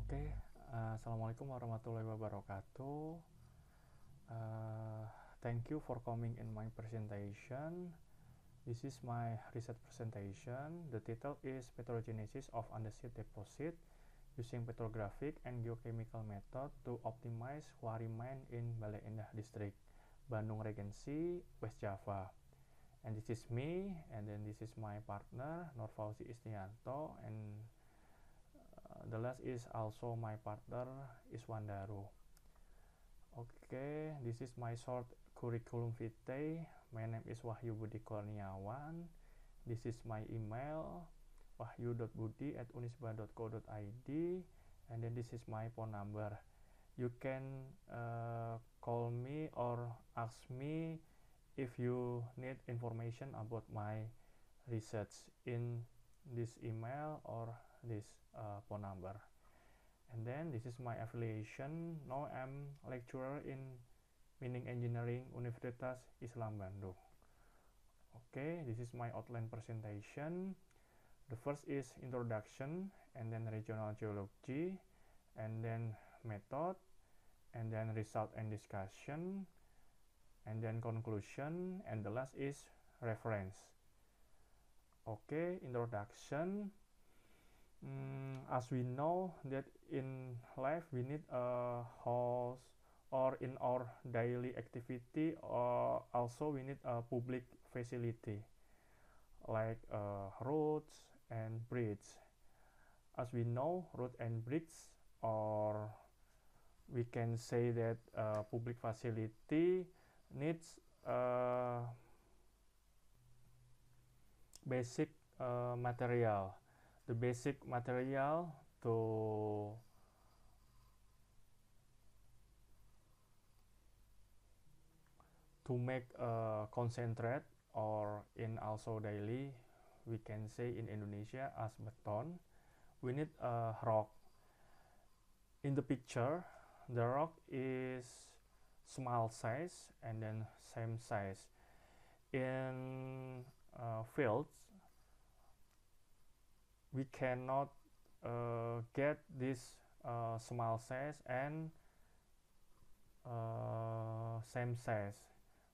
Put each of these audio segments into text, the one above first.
Oke, Assalamualaikum warahmatullahi wabarakatuh. Uh, Thank you for coming in my presentation. This is my research presentation. The title is Petrogenesis of Andesit Deposit using Petrographic and Geochemical Method to Optimize Quarry Mine in Bale Endah District, Bandung Regency, West Java. And this is me, and then this is my partner, Nur Fauzi Istianto, and the last is also my partner, Iswan Daru. Okay, this is my short curriculum vitae. My name is Wahyu Budi Kurniawan. This is my email, wahyu.budi@unisba.co.id, and then this is my phone number. You can call me or ask me if you need information about my research in this email or this phone number. And then this is my affiliation. Now I'm lecturer in Mining Engineering Universitas Islam Bandung. Okay, this is my outline presentation. The first is introduction, and then regional geology, and then method, and then result and discussion, and then conclusion, and the last is reference. Okay, introduction. As we know that in life we need a house, or in our daily activity, or also we need a public facility like roads and bridges. As we know, road and bridges, or we can say that public facility needs basic material. The basic material to make a concentrate, or in also daily we can say in Indonesia as beton, we need a rock. In the picture, the rock is small size and then same size. In fields, we cannot get this small size and same size,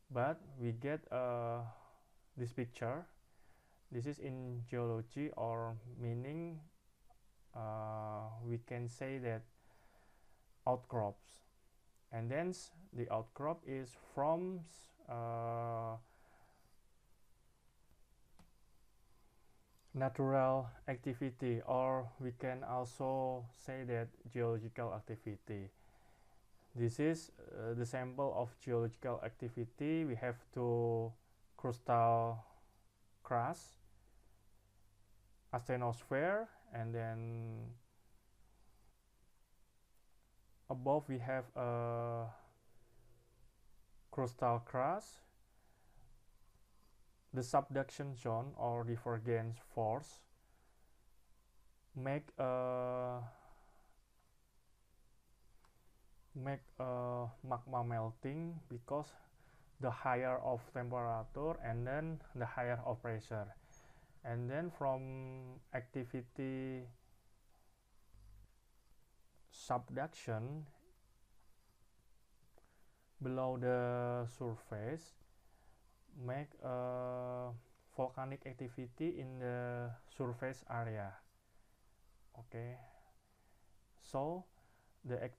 but we get this picture. This is in geology or meaning, we can say that outcrops, and then the outcrop is from natural activity, or we can also say that geological activity. This is the sample of geological activity. We have two crustal crust, asthenosphere, and then above we have a crustal crust. The subduction zone or divergence force make magma melting because the higher of temperature and then the higher of pressure, and then from activity subduction below the surface make volcanic activity in the surface area. Okay, so the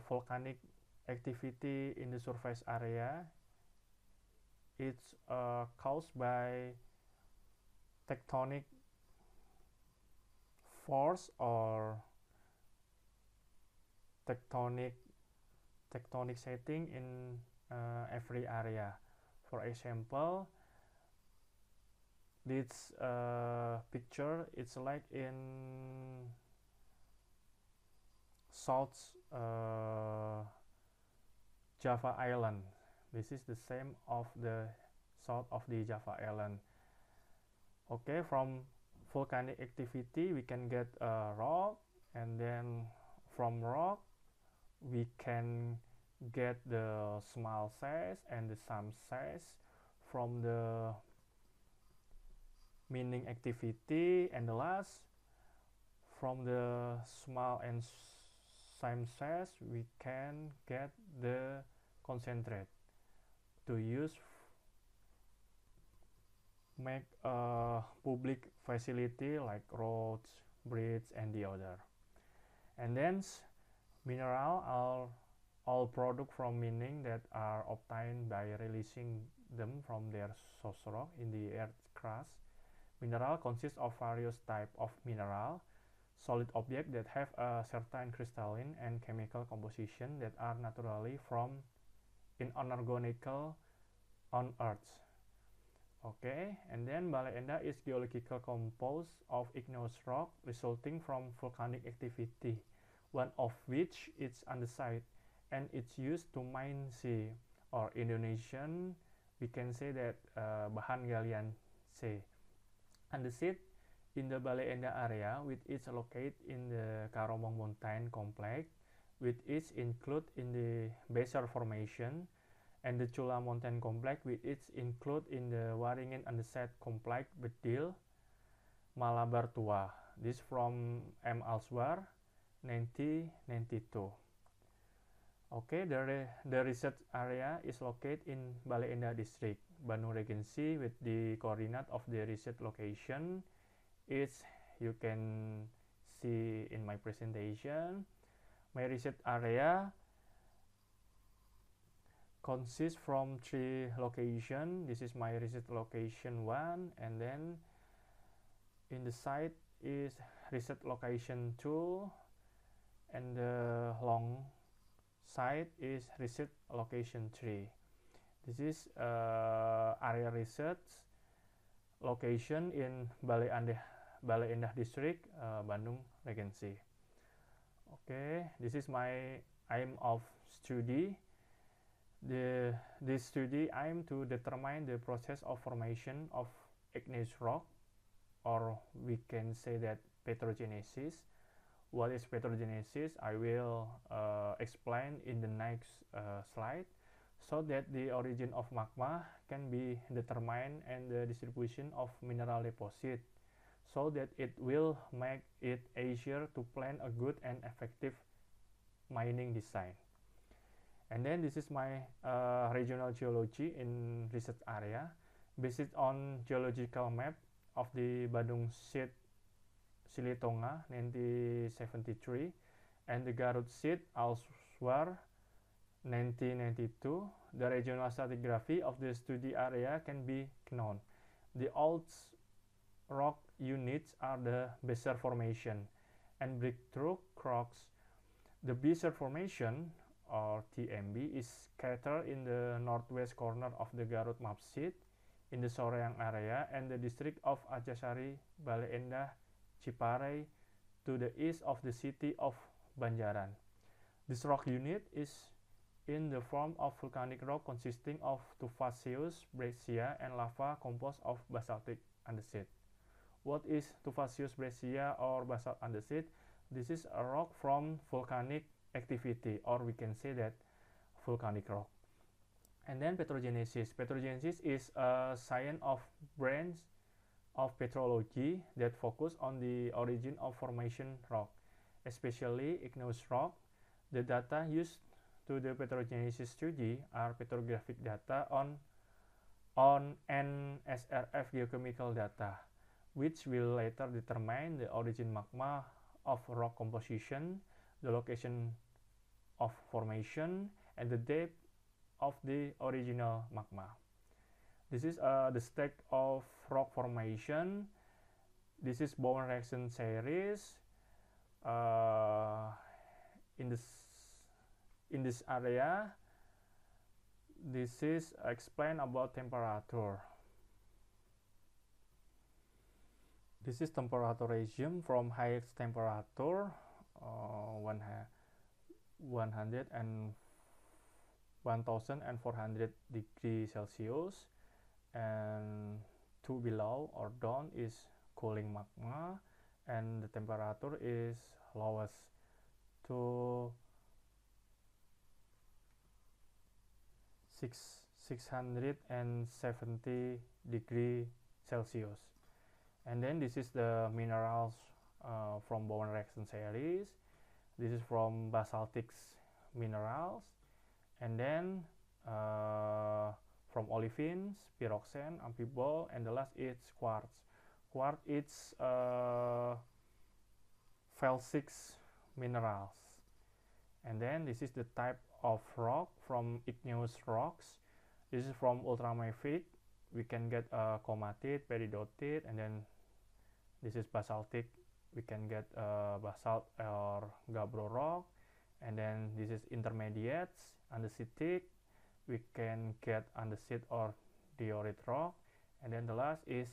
volcanic activity in the surface area, it's caused by tectonic force or tectonic setting in every area. For example, this picture, it's like in South Java Island. This is the same of the south of the Java Island. Okay, from volcanic activity we can get a rock, and then from rock we can get the small size and the some size from the mining activity, and the last from the small and same size we can get the concentrate to use make a public facility like roads, bridge, and the other. And then mineral are all product from mining that are obtained by releasing them from their source rock in the earth crust. Mineral consists of various types of mineral, solid objects that have a certain crystalline and chemical composition that are naturally from inorganical on earth. Okay, and then Bale Endah is geological composed of igneous rock resulting from volcanic activity, one of which is andesite, and it's used to mine C, or Indonesian we can say that bahan galian C. Andesit in the Bale Endah area, which is located in the Karomong Mountain Complex, which is included in the Basal Formation, and the Chula Mountain Complex, which is included in the Waringin Andesite Complex Bedil, Malabar Tua. This from M. Alswar, 1992. Okay, the research area is located in Bale Endah District, Bandung Regency, with the coordinate of the research location is you can see in my presentation. My research area consists from 3 locations. This is my research location 1, and then in the site is research location 2, and the long site is research location 3. This is area research location in Bale Endah District, Bandung Regency. Okay, this is my aim of study. This study aim to determine the process of formation of igneous rock, or we can say that petrogenesis. What is petrogenesis? I will explain in the next slide, so that the origin of magma can be determined and the distribution of mineral deposit, so that it will make it easier to plan a good and effective mining design. And then this is my regional geology in research area, based on geological map of the Badung Sit Silitonga 1973 and the Garut Sit Alswar 1992. The regional stratigraphy of the study area can be known. The old rock units are the Basal Formation and breakthrough rocks. The Basal Formation, or TMB, is scattered in the northwest corner of the Garut Mapsit in the Soreang area and the district of Acehsari, Bale Endah, Ciparai, to the east of the city of Banjaran. This rock unit is in the form of volcanic rock consisting of tufaceous breccia and lava composed of basaltic andesite. What is tufaceous breccia or basalt andesite? This is a rock from volcanic activity, or we can say that volcanic rock. And then petrogenesis. Petrogenesis is a science of branch of petrology that focus on the origin of formation rock, especially igneous rock. The data used to the petrogenesis study are petrographic data on NSRF geochemical data, which will later determine the origin magma of rock composition, the location of formation, and the depth of the original magma. This is the state of rock formation. This is Bowen reaction series. In this area, this is explain about temperature. This is temperature regime from highest temperature 100 and 1400 degrees Celsius, and to below or down is cooling magma, and the temperature is lowest to 670 degrees Celsius. And then this is the minerals from boron reaction series. This is from basaltic minerals, and then from olivines, pyroxene, amphibole, and the last is quartz. Quartz is felsic minerals. And then this is the type of rock from igneous rocks. This is from ultramafic. We can get comatite, peridotite, and then this is basaltic. We can get basalt or gabbro rock, and then this is intermediates, andesitic. We can get andesite or diorite rock, and then the last is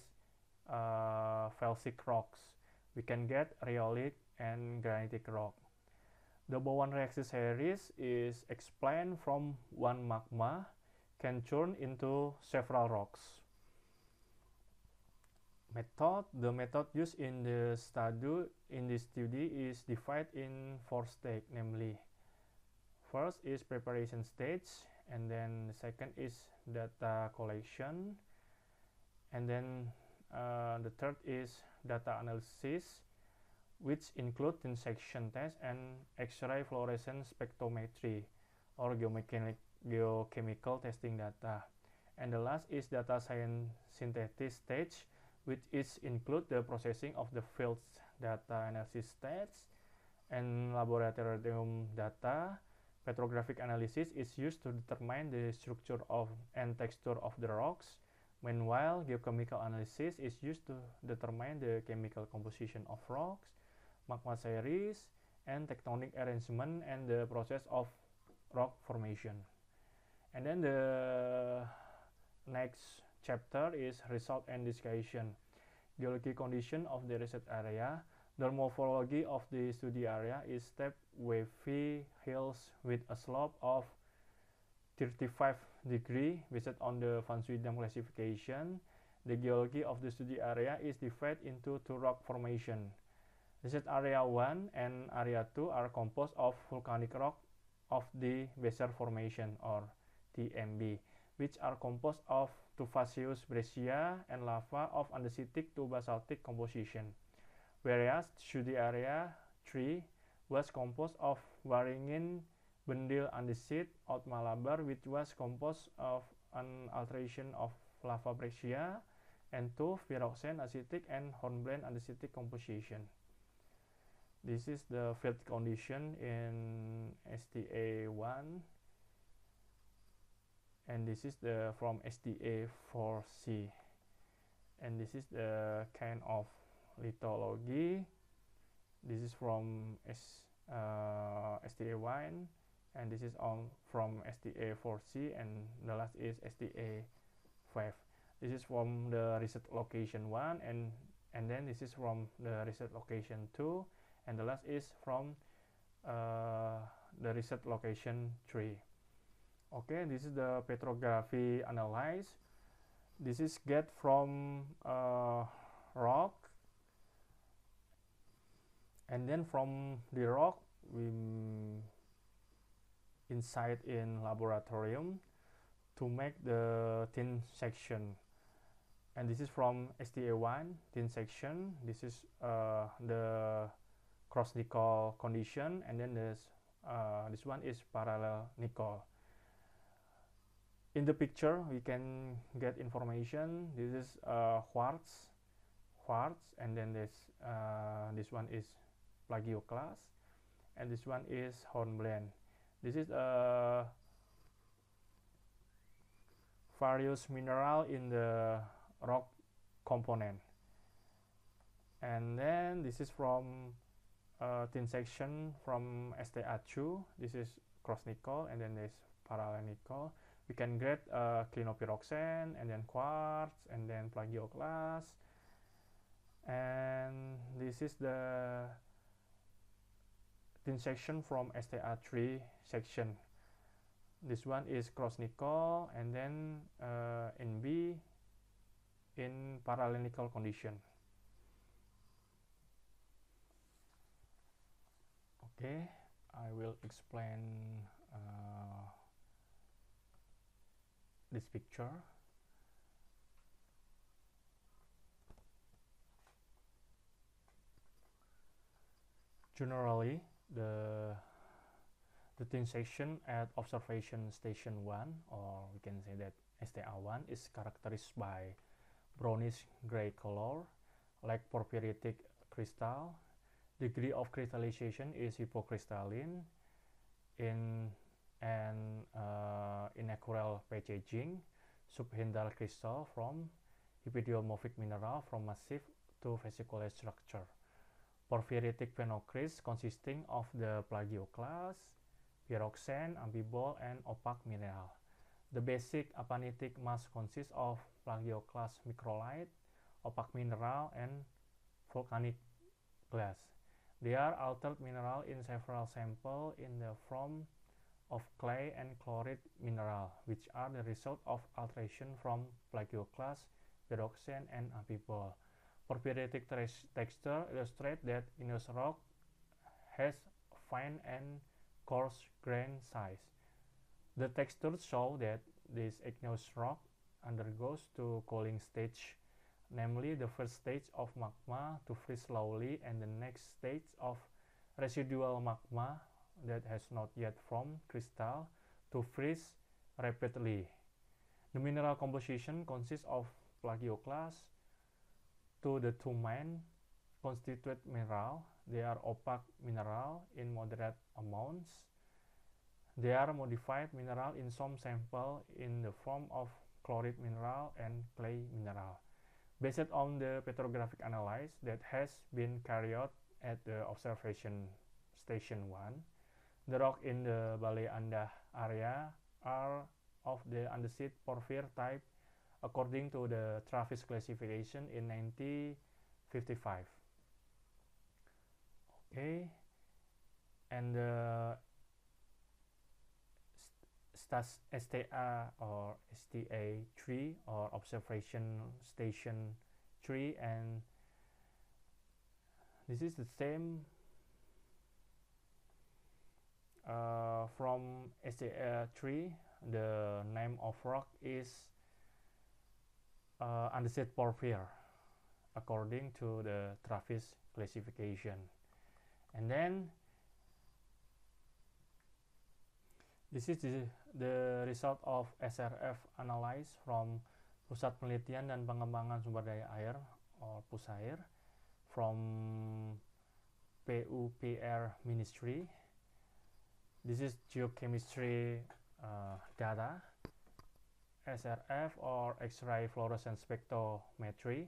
felsic rocks. We can get rhyolic and granitic rock. The boron reaction series is explained from one magma can turn into several rocks. The method used in this study is divided in 4 stages, namely, first is preparation stage, and then the second is data collection, and then the third is data analysis, which include dissection test and X-ray fluorescence spectrometry or geochemical testing data. And the last is data science synthesis stage, which is include the processing of the field data analysis stage and laboratorium data. Petrographic analysis is used to determine the structure of and texture of the rocks. Meanwhile, geochemical analysis is used to determine the chemical composition of rocks, magma series, and tectonic arrangement and the process of rock formation. And then the next chapter is result and discussion. Geology condition of the research area. The morphology of the study area is steep wavy hills with a slope of 35 degrees based on the Van Swiedam classification. The geology of the study area is divided into 2 rock formations. Research area 1 and area 2 are composed of volcanic rock of the Becher Formation or TMB, which are composed of tufaceous breccia and lava of andesitic to basaltic composition, whereas study area 3 was composed of Waringin Bendyl andesite out Malabar, which was composed of an alteration of lava breccia and tuff, pyroxene acidic and hornblende andesitic composition. This is the field condition in STA1, and this is the from STA4C, and this is the kind of lithology. This is from STA1, and this is from STA4C, and the last is STA5. This is from the research location 1, and then this is from the research location 2, and the last is from the research location 3. Okay, this is the petrography analysis. This is get from rock, and then from the rock we inside in laboratorium to make the thin section. And this is from STA1 thin section. This is the cross-nickel condition, and then this one is parallel nickel. In the picture we can get information. This is quartz, and then this one is plagioclase, and this one is hornblende. This is various mineral in the rock component. And then this is from thin section from STA2. This is cross nickel, and then there's parallel nickel. We can get clinopyroxene, and then quartz, and then plagioclase. And this is the thin section from STA3 section. This one is cross nickel, and then in B in parallel nickel condition. Okay, I will explain this picture. Generally, the thin section at observation station 1, or we can say that STA1, is characterized by brownish gray color, like porphyritic crystal. Degree of crystallization is hypocrystalline in an inequal packaging. Subhindal crystal from epidiomic mineral from massive to vesicular structure. Porphyritic phenocryst consisting of the plagioclase, pyroxene, amphibole, and opaque mineral. The basic apanitic mass consists of plagioclase microlite, opaque mineral, and volcanic glass. They are altered mineral in several samples in the form of clay and chloride mineral, which are the result of alteration from plagioclase, pyroxene, and amphibole. Porphyritic texture illustrates that igneous rock has fine and coarse grain size. The textures show that this igneous rock undergoes two cooling stages, namely the first stage of magma to freeze slowly and the next stage of residual magma that has not yet formed crystal to freeze rapidly. The mineral composition consists of plagioclase to the two main constituent mineral. They are opaque mineral in moderate amounts. They are modified mineral in some sample in the form of chloride mineral and clay mineral. Based on the petrographic analysis that has been carried out at the observation station 1, the rock in the Balai Andah area are of the andesite porphyr type according to the Travis classification in 1955. Okay, and the STA or STA3 or observation station 3, and this is the same from STA3. The name of rock is andesite porphyr according to the Travis classification. And then this is the result of SRF analysis from Pusat Penelitian dan Pengembangan Sumber Daya Air or PUSAIR from PUPR Ministry. This is geochemistry data. SRF or X-ray fluorescence spectrometry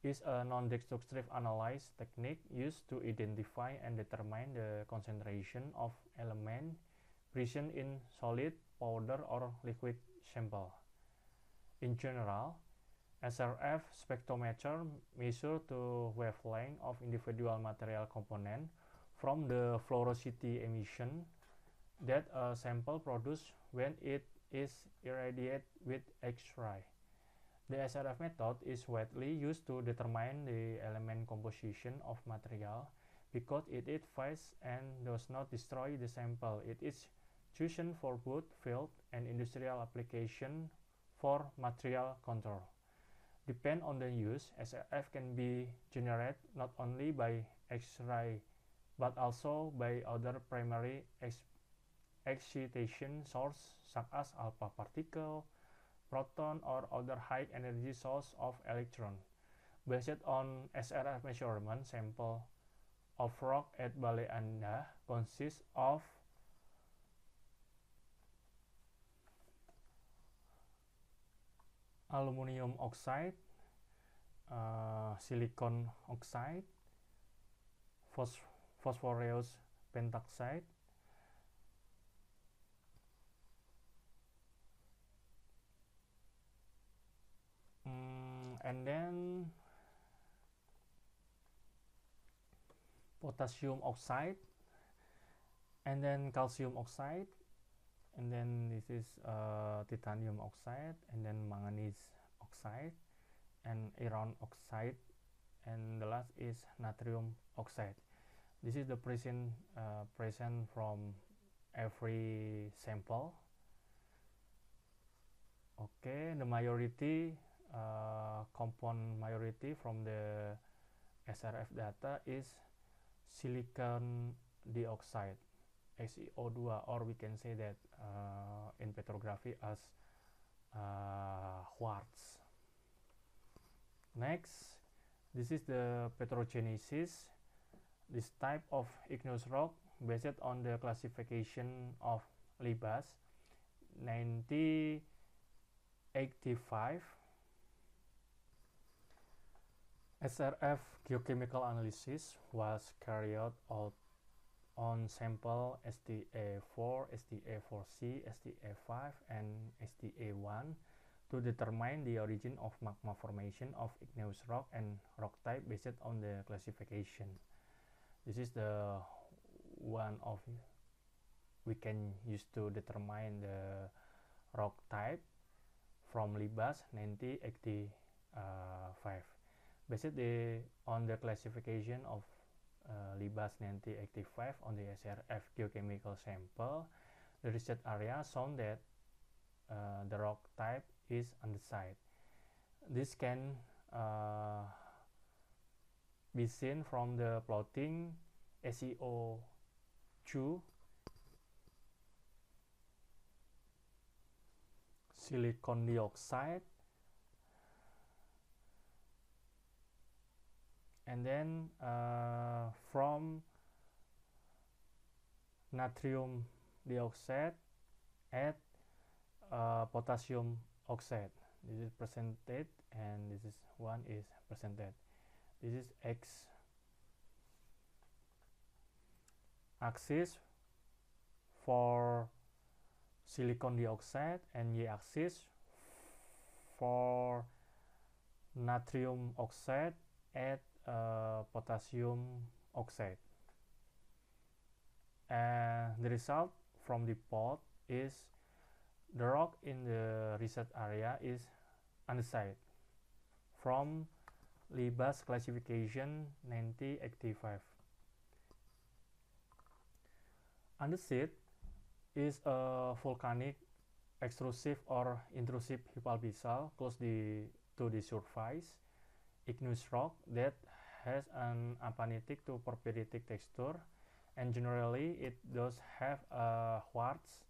is a non-destructive analysis technique used to identify and determine the concentration of element present in solid, powder, or liquid sample. In general, SRF spectrometer measures the wavelength of individual material component from the fluorosity emission that a sample produces when it is irradiated with X-ray. The SRF method is widely used to determine the element composition of material because it is fast and does not destroy the sample. It is chosen for both field and industrial application for material control. Depending on the use, SRF can be generated not only by X-ray but also by other primary excitation sources such as alpha particle, proton, or other high energy source of electron. Based on SRF measurement, sample of rock at Balai Andah consists of aluminum oxide, silicon oxide, phosphorus pentoxide, and then potassium oxide, and then calcium oxide, and then this is titanium oxide, and then manganese oxide, and iron oxide, and the last is natrium oxide. This is the present from every sample. Okay, the majority compound majority from the SRF data is silicon dioxide, SiO2, or we can say that in petrography as quartz. Next, this is the petrogenesis. This type of igneous rock based on the classification of Libas 1985. SRF geochemical analysis was carried out on sample SDA4, SDA4C, SDA5, and SDA1 to determine the origin of magma formation of igneous rock and rock type based on the classification. This is the one of we can use to determine the rock type from Libas 1985. Based on the classification of Libas 1985 on the SRF geochemical sample, the research area shown that the rock type is andesite. This can be seen from the plotting SiO2, silicon dioxide, and then from natrium dioxide at potassium oxide. This is presented, and this is one is presented. This is X axis for silicon dioxide and Y axis for natrium oxide at potassium oxide. And the result from the plot is the rock in the research area is andesite from Libas classification 1985. Andesite is a volcanic extrusive or intrusive hypalpizal close to the surface igneous rock that has an apanitic to porphyritic texture, and generally it does have a quartz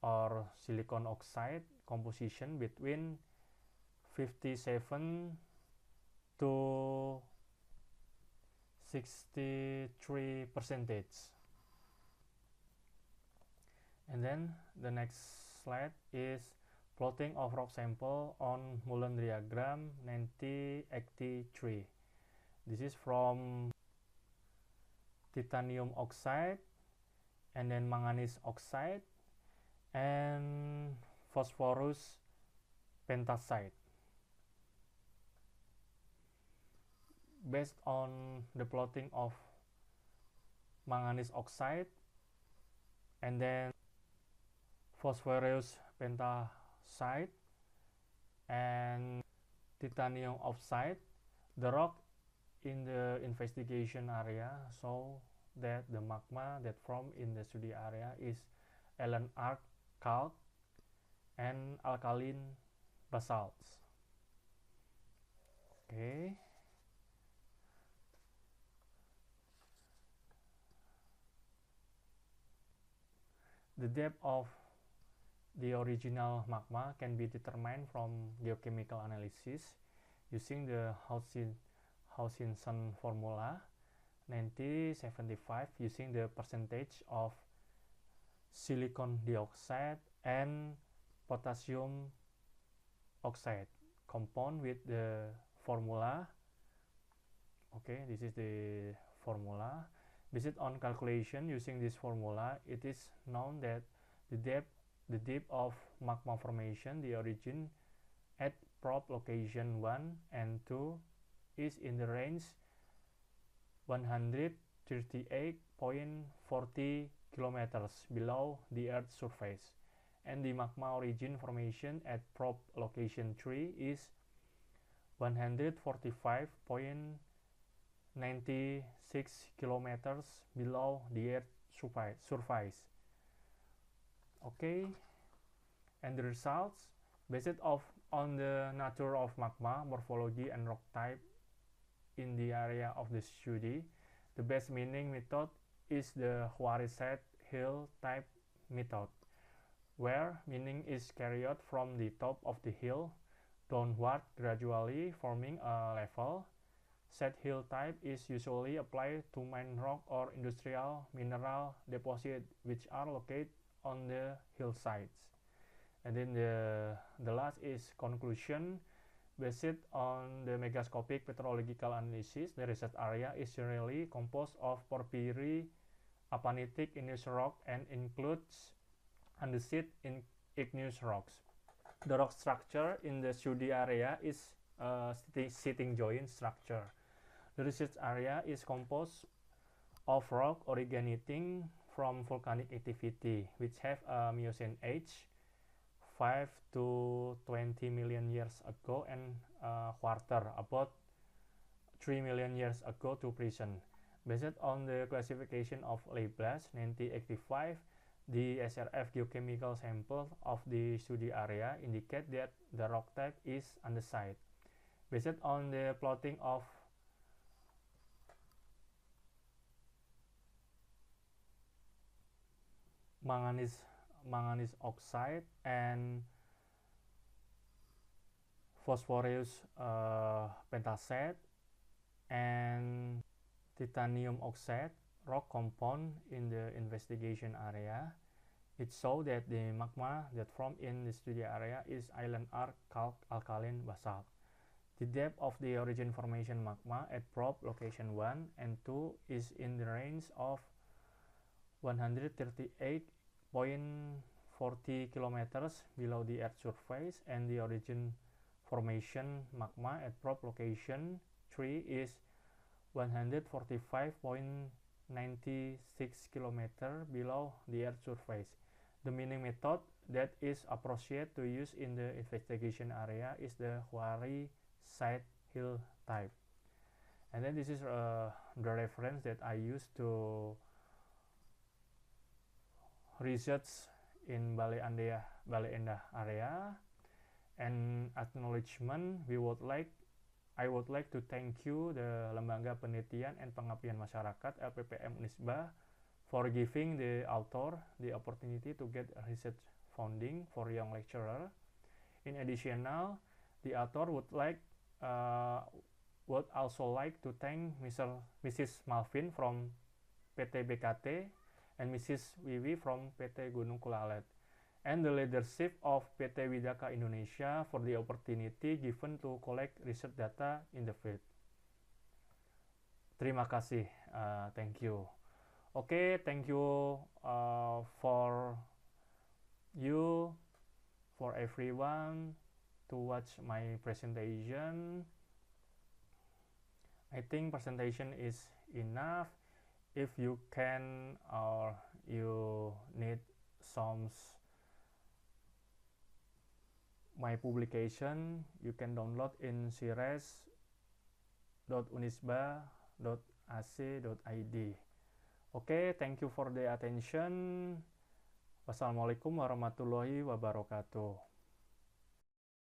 or silicon oxide composition between 57 to 63%. And then the next slide is plotting of rock sample on Mullen diagram 1983. This is from titanium oxide, and then manganese oxide, and phosphorus pentasite. Based on the plotting of manganese oxide and then phosphorus pentasite and titanium oxide, the rock in the investigation area show that the magma that formed in the study area is Allan arc calc and alkaline basalts. Okay. The depth of the original magma can be determined from geochemical analysis using the Hutchinson formula 1975, using the percentage of silicon dioxide and potassium oxide compound with the formula. Okay, this is the formula. Based on calculation using this formula, it is known that the depth of magma formation, the origin at probe location 1 and 2 is in the range 138.40 kilometers below the Earth's surface, and the magma origin formation at probe location 3 is 145.96 kilometers below the Earth's surface. Okay, and the results based on the nature of magma, morphology, and rock type in the area of the study, The best mining method is the quarry-site hill type method, where mining is carried out from the top of the hill downward, gradually forming a level. Set hill type is usually applied to mine rock or industrial mineral deposits which are located on the hillsides. And then the last is conclusion. Based on the megascopic petrological analysis, the research area is generally composed of porphyry, apanitic igneous rock, and includes andesite igneous rocks. The rock structure in the study area is a sitting joint structure. The research area is composed of rock originating from volcanic activity, which have a Miocene age 5 to 20 million years ago and a quarter, about 3 million years ago to present. Based on the classification of Leiblas 1985, the SRF geochemical sample of the study area indicate that the rock type is andesite. Based on the plotting of manganese oxide and phosphorus pentasate and titanium oxide rock compound in the investigation area, it showed that the magma that formed in the study area is island arc calc alkaline basalt. The depth of the origin formation magma at probe location 1 and 2 is in the range of 138.40 kilometers below the Earth's surface, and the origin formation magma at probe location 3 is 145.96 kilometers below the Earth's surface. The mining method that is appropriate to use in the investigation area is the quarry-site hill type. And then this is the reference that I use to research in Bale Endah area. And acknowledgement, I would like to thank you, the Lembaga Penelitian and Pengabdian Masyarakat LPPM Unisba, for giving the author the opportunity to get research funding for young lecturer. In addition, the author would also like to thank Mrs. Malvin from PT BKT and Mrs. Wiwi from PT Gunung Kulalet, and the leadership of PT Widaka Indonesia for the opportunity given to collect research data in the field. Terima kasih. Thank you. Okay, thank you for everyone to watch my presentation. I think presentation is enough. If you can or you need some my publication, you can download in cires.unisba.ac.id. Okay, thank you for the attention. Wassalamualaikum warahmatullahi wabarakatuh.